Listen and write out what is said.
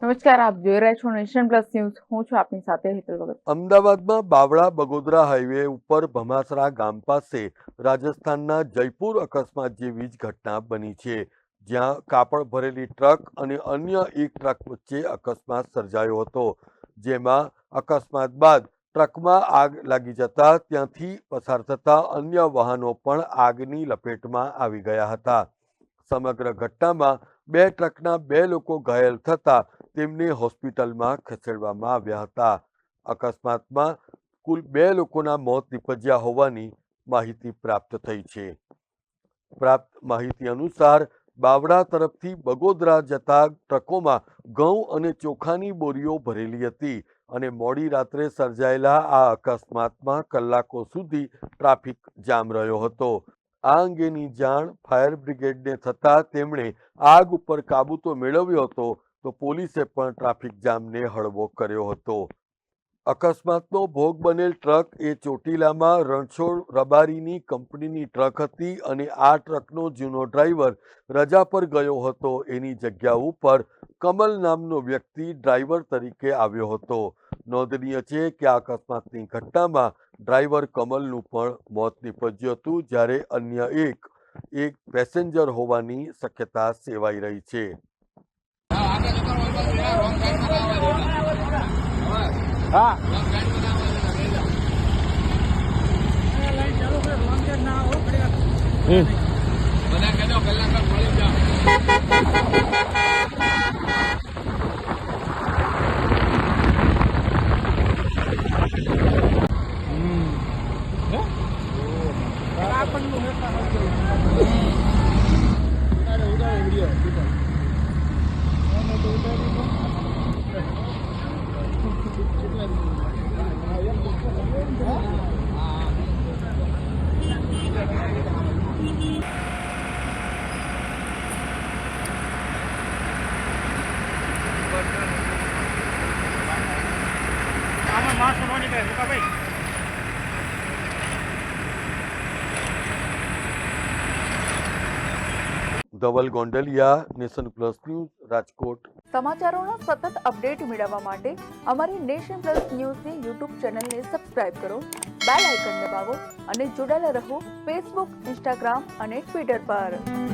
નમસ્કાર, આપ જોઈ રહ્યા છો નેશન પ્લસ ન્યૂઝ. હું છું આપની સાથે હેતલ ભગત. અમદાવાદમાં બાવળા બગોદરા હાઈવે ઉપર ભમાસરા ગામ પાસે રાજસ્થાનના જયપુર અકસ્માત જેવી જ ઘટના બની છે, જ્યાં કાપડ ભરેલી ટ્રક અને અન્ય એક ટ્રક વચ્ચે અકસ્માત સર્જાયો હતો, જેમાં અકસ્માત બાદ ટ્રકમાં આગ લાગી જતા ત્યાંથી પસાર થતા અન્ય વાહનો પણ આગની લપેટમાં આવી ગયા હતા. સમગ્ર ઘટનામાં બે ટ્રકના બે લોકો ઘાયલ થતા તેમને હોસ્પિટલમાં ખસેડવામાં આવ્યા હતા. અકસ્માતમાં કુલ 2 લોકોના મોત નીપજ્યા હોવાની માહિતી પ્રાપ્ત થઈ છે. પ્રાપ્ત માહિતી અનુસાર બાવળા તરફથી બગોદરા જતા ટ્રકોમાં ઘઉં અને ચોખાની બોરીઓ ભરેલી હતી અને મોડી રાત્રે સર્જાયેલા આ અકસ્માતમાં કલાકો સુધી ટ્રાફિક જામ રહ્યો હતો. આ અંગેની જાણ ફાયર બ્રિગેડને થતાં તેમણે આગ ઉપર કાબૂ તો મેળવ્યો હતો, તો પોલીસે પણ ટ્રાફિક જામને હળવો કર્યો હતો. અકસ્માતનો ભોગ બનેલ ટ્રક એ ચોટીલામાં રણછોડ રબારીની કંપનીની ટ્રક હતી અને આ ટ્રકનો જૂનો ડ્રાઈવર રજા પર ગયો હતો. એની જગ્યા ઉપર કમલ નામનો વ્યક્તિ ડ્રાઈવર તરીકે આવ્યો હતો. નોંધનીય છે કે આ અકસ્માતની ઘટનામાં ડ્રાઈવર કમલનું પણ મોત નીપજ્યું હતું, જ્યારે અન્ય એક પેસેન્જર હોવાની શક્યતા સેવાઈ રહી છે. Dhaval Gondaliya, nation plus news, Rajkot. સમાચારોના સતત અપડેટ મેળવવા માટે અમારી નેશન પ્લસ ન્યૂઝની યુટ્યુબ ચેનલને સબસ્ક્રાઇબ કરો, બેલ આઇકન દબાવો અને જોડાયેલા રહો ફેસબુક, ઇન્સ્ટાગ્રામ અને ટ્વિટર પર.